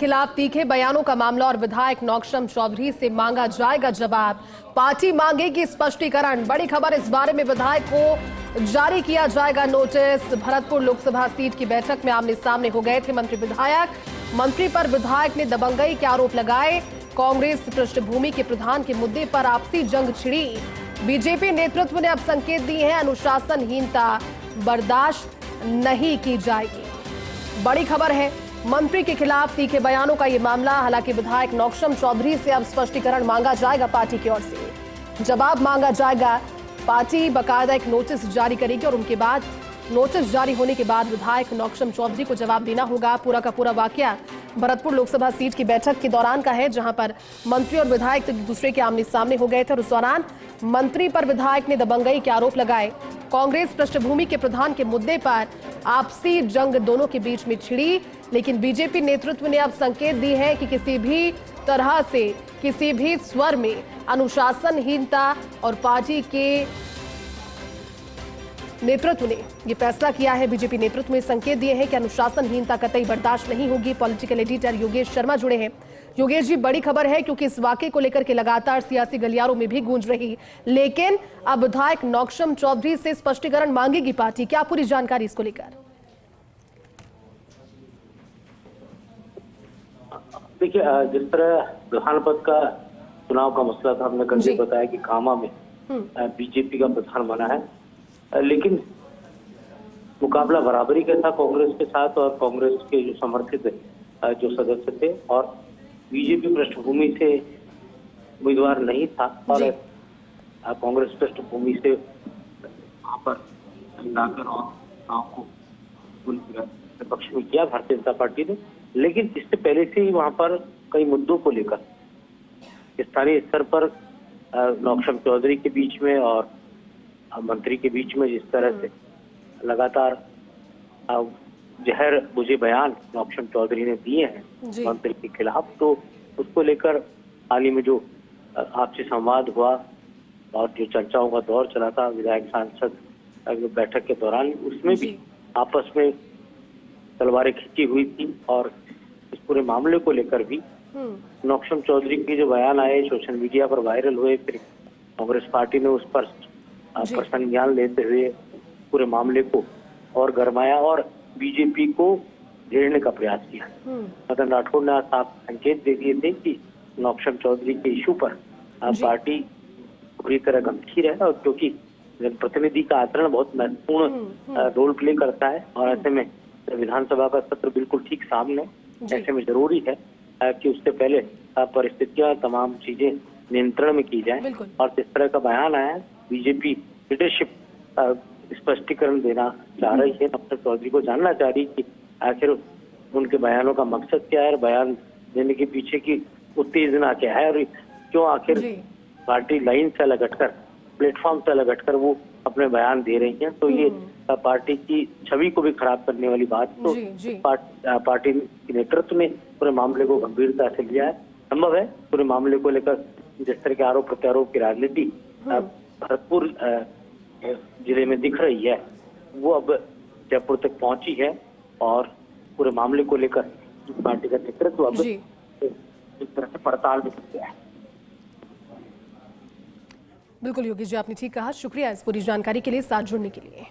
खिलाफ तीखे बयानों का मामला और विधायक नौक्षम चौधरी से मांगा जाएगा जवाब। पार्टी मांगेगी स्पष्टीकरण। बड़ी खबर, इस बारे में विधायक को जारी किया जाएगा नोटिस। भरतपुर लोकसभा सीट की बैठक में आमने सामने हो गए थे मंत्री विधायक। मंत्री पर विधायक ने दबंगई के आरोप लगाए। कांग्रेस पृष्ठभूमि के प्रधान के मुद्दे पर आपसी जंग छिड़ी। बीजेपी नेतृत्व ने अब संकेत दिए हैं, अनुशासनहीनता बर्दाश्त नहीं की जाएगी। बड़ी खबर है, मंत्री के खिलाफ तीखे बयानों का ये मामला। हालांकि विधायक नौक्षम चौधरी से अब स्पष्टीकरण मांगा जाएगा। पार्टी की ओर से जवाब मांगा जाएगा। पार्टी बकायदा एक नोटिस जारी करेगी और उनके बाद नोटिस जारी होने के बाद विधायक नौक्षम चौधरी को जवाब देना होगा। पूरा का पूरा वाकया भरतपुर लोकसभा सीट की बैठक के दौरान का है, जहां पर मंत्री और विधायक एक दूसरे के आमने सामने हो गए थे और उस दौरान मंत्री पर विधायक ने दबंगई के आरोप लगाए। कांग्रेस पृष्ठभूमि के प्रधान के मुद्दे पर आपसी जंग दोनों के बीच में छिड़ी। लेकिन बीजेपी नेतृत्व ने अब संकेत दी है कि किसी भी तरह से, किसी भी स्वर में अनुशासनहीनता, और पार्टी के नेतृत्व ने यह फैसला किया है। बीजेपी नेतृत्व में संकेत दिए हैं कि अनुशासनहीनता कतई बर्दाश्त नहीं होगी। पॉलिटिकल एडिटर योगेश शर्मा जुड़े हैं। योगेश जी, बड़ी खबर है क्योंकि इस वाकये को लेकर के लगातार सियासी गलियारों में भी गूंज रही, लेकिन अब विधायक नौक्षम चौधरी से स्पष्टीकरण मांगेगी पार्टी। क्या पूरी जानकारी इसको लेकर? देखिए, जिस तरह प्रधान पद का चुनाव का मसला था, हमने कल बताया कि कामा में बीजेपी का प्रधान बना है, लेकिन मुकाबला बराबरी का था कांग्रेस के साथ, और कांग्रेस के जो समर्थित जो सदस्य थे, और बीजेपी पृष्ठभूमि से उम्मीदवार नहीं था, और कांग्रेस पृष्ठभूमि से वहां पर लाकर और को विपक्ष में किया भारतीय जनता पार्टी ने। लेकिन इससे पहले से ही वहां पर कई मुद्दों को लेकर स्थानीय स्तर पर नौक्षम चौधरी के बीच में और मंत्री के बीच में जिस तरह से लगातार जहर बुझे बयान नौक्षम चौधरी ने दिए हैं मंत्री के खिलाफ, तो उसको लेकर हाल ही में जो आपसी संवाद हुआ और जो चर्चाओं का दौर चला था विधायक सांसद बैठक के दौरान, उसमें भी आपस में तलवारें खींची हुई थी। और इस पूरे मामले को लेकर भी नौक्षम चौधरी के जो बयान आए, सोशल मीडिया पर वायरल हुए, फिर कांग्रेस पार्टी ने उस पर प्रसन्न ज्ञान लेते हुए पूरे मामले को और गरमाया और बीजेपी को घेरने का प्रयास किया। मदन राठौड़ ने साफ संकेत दे दिए थे कि नौक्षम चौधरी के इशू पर पार्टी पूरी तरह गंभीर है, और क्योंकि जनप्रतिनिधि का आचरण बहुत महत्वपूर्ण रोल प्ले करता है, और ऐसे में विधानसभा का सत्र बिल्कुल ठीक सामने, ऐसे में जरूरी है कि उससे पहले परिस्थितियां, तमाम चीजें नियंत्रण में की जाए। और जिस तरह का बयान आया, बीजेपी लीडरशिप स्पष्टीकरण देना चाह रही है, नौक्षम चौधरी को जानना चाह रही कि आखिर उनके बयानों का मकसद क्या है, बयान देने के पीछे की उत्तेजना क्या है, और क्यों आखिर पार्टी लाइन से अलग हटकर, प्लेटफॉर्म से अलग हटकर वो अपने बयान दे रही हैं। तो ये पार्टी की छवि को भी खराब करने वाली बात। तो पार्टी के नेतृत्व ने पूरे मामले को गंभीरता से लिया है। संभव है पूरे मामले को लेकर जिस तरह के आरोप प्रत्यारोप की राजनीति भरतपुर जिले में दिख रही है, वो अब जयपुर तक पहुंची है, और पूरे मामले को लेकर पार्टी का नेतृत्व अब इस तरह से पड़ताल में गया है। बिल्कुल योगी जी, आपने ठीक कहा। शुक्रिया इस पूरी जानकारी के लिए, साथ जुड़ने के लिए।